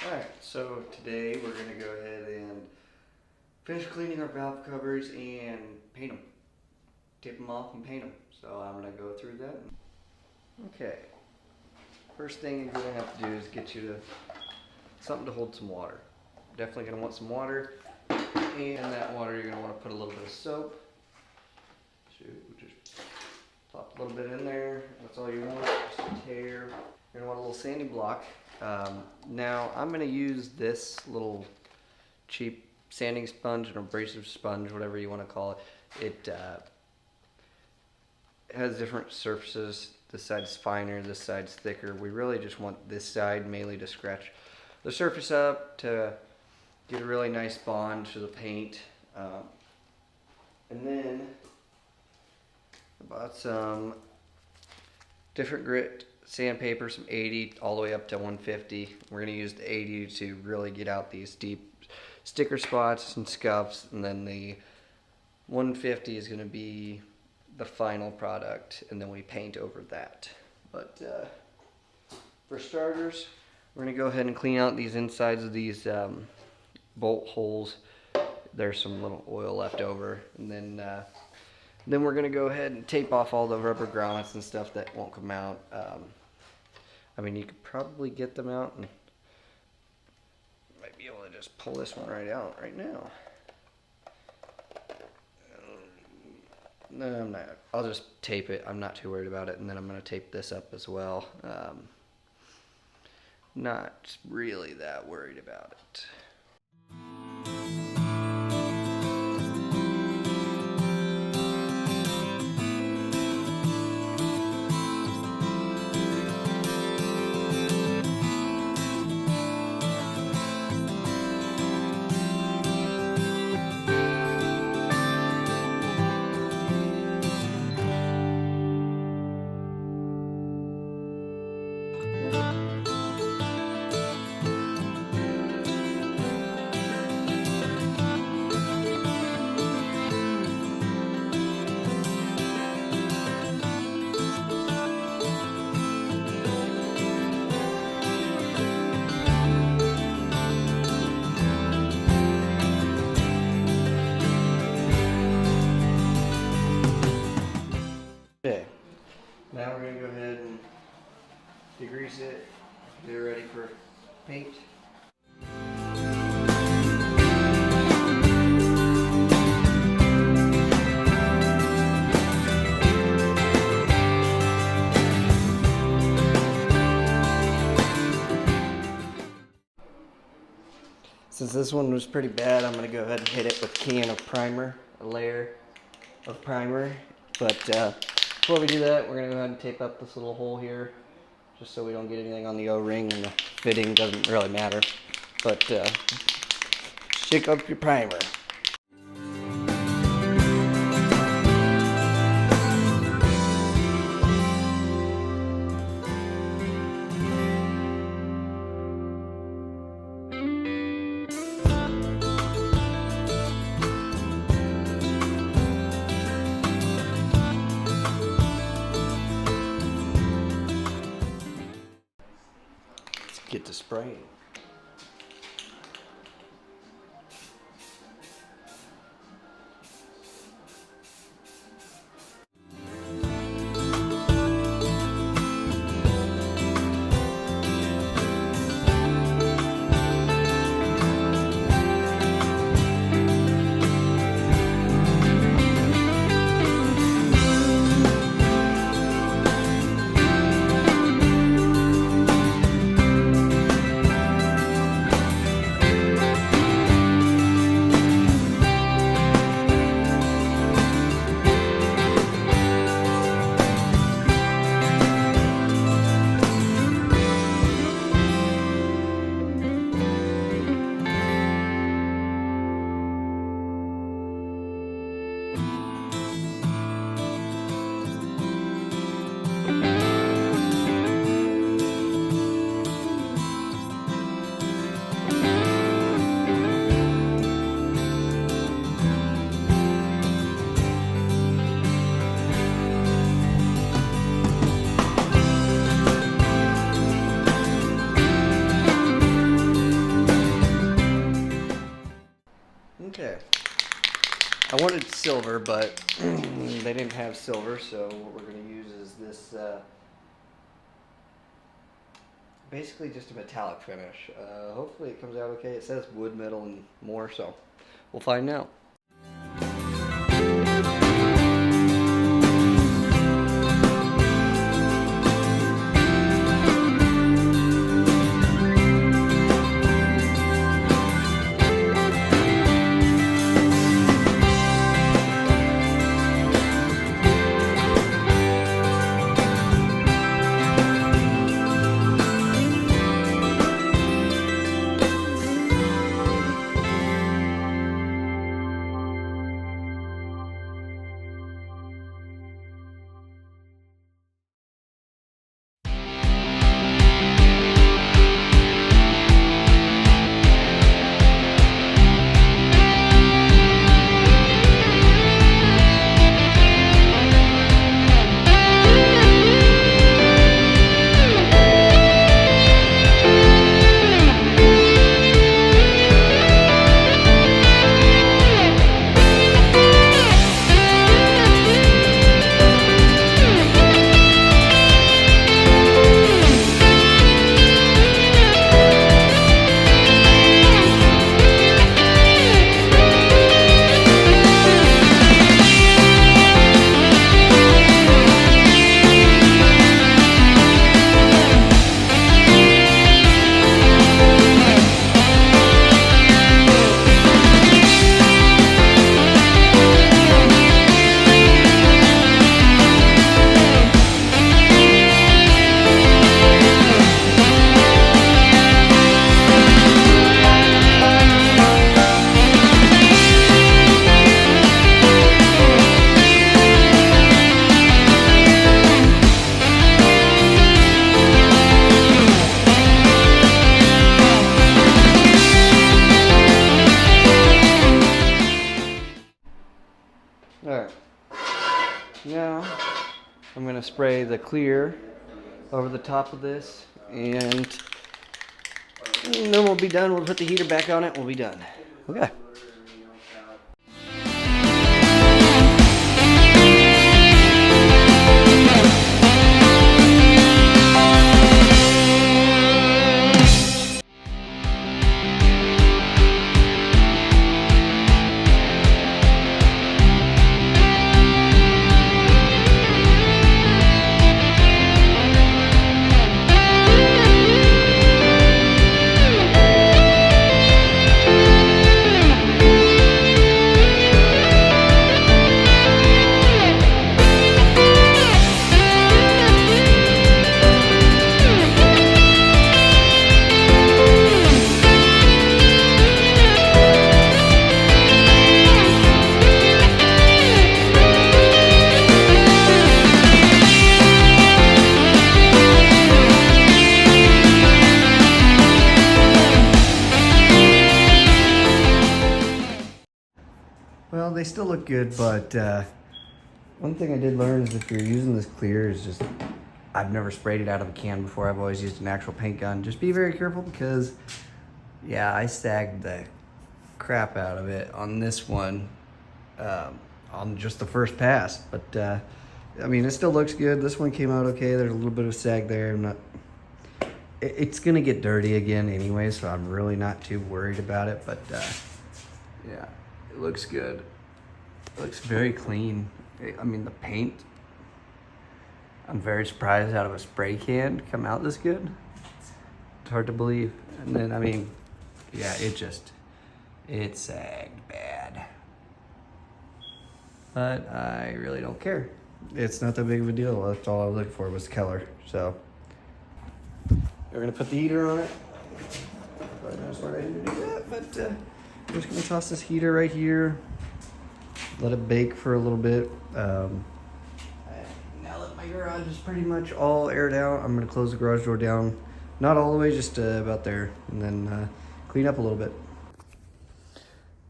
Alright, so today we're going to go ahead and finish cleaning our valve covers and paint them. Tape them off and paint them. So I'm going to go through that. Okay. First thing you're going to have to do is get you to something to hold some water. Definitely going to want some water. And in that water you're going to want to put a little bit of soap. So just pop a little bit in there. That's all you want. Just a tear. You're going to want a little sanding block. Now I'm going to use this little cheap sanding sponge, an abrasive sponge, whatever you want to call it. It has different surfaces. This side's finer, this side's thicker. We really just want this side mainly to scratch the surface up to get a really nice bond to the paint. And then I bought some different grit sandpaper, some 80 all the way up to 150. We're going to use the 80 to really get out these deep sticker spots and scuffs, and then the 150 is going to be the final product, and then we paint over that. But for starters, we're going to go ahead and clean out these insides of these bolt holes. There's some little oil left over, and then we're going to go ahead and tape off all the rubber grommets and stuff that won't come out. I mean, you could probably get them out, and might be able to just pull this one right out right now. No, I'm not. I'll just tape it. I'm not too worried about it, and then I'm going to tape this up as well. Not really that worried about it. Okay, now we're going to go ahead and degrease it, get it ready for paint. Since this one was pretty bad, I'm going to go ahead and hit it with a can of primer, a layer of primer. But before we do that, we're going to go ahead and tape up this little hole here, just so we don't get anything on the O-ring, and the fitting doesn't really matter. But stick up your primer. Get to spraying. I wanted silver, but they didn't have silver, so what we're going to use is this, basically just a metallic finish. Hopefully it comes out okay. It says wood, metal, and more, so we'll find out. Alright, now I'm going to spray the clear over the top of this, and then we'll be done. We'll put the heater back on it, we'll be done. Okay. Well, they still look good, but one thing I did learn is if you're using this clear, is just, I've never sprayed it out of a can before. I've always used an actual paint gun. Just be very careful because, yeah, I sagged the crap out of it on this one on just the first pass. But, I mean, it still looks good. This one came out okay. There's a little bit of sag there. It's going to get dirty again anyway, so I'm really not too worried about it. But, yeah. It looks good. It looks very clean. I mean, the paint, I'm very surprised out of a spray can to come out this good. It's hard to believe. And then, I mean, yeah, it sagged bad. But I really don't care. It's not that big of a deal. That's all I was looking for was color. So, we're gonna put the heater on it. Probably not smart idea to do that, but I'm just gonna toss this heater right here, let it bake for a little bit. Now that my garage is pretty much all aired out, I'm gonna close the garage door down, not all the way, just about there, and then clean up a little bit.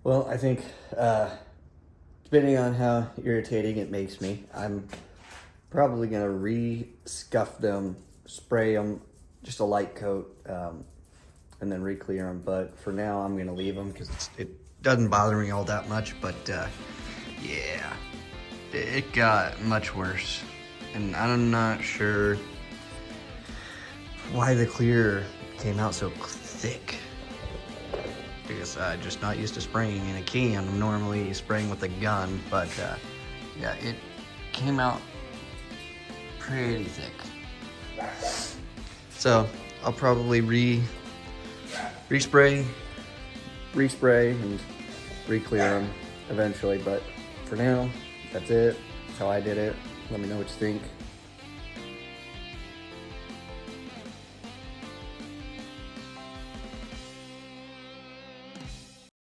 Well, I think depending on how irritating it makes me, I'm probably gonna re-scuff them, spray them, just a light coat, and then re-clear them. But for now, I'm gonna leave them because it doesn't bother me all that much. But Yeah, it got much worse. And I'm not sure why the clear came out so thick. Because I'm just not used to spraying in a can. I'm normally spraying with a gun, but yeah, it came out pretty thick. So I'll probably respray, and re-clear them eventually. But for now, that's it. That's how I did it. Let me know what you think.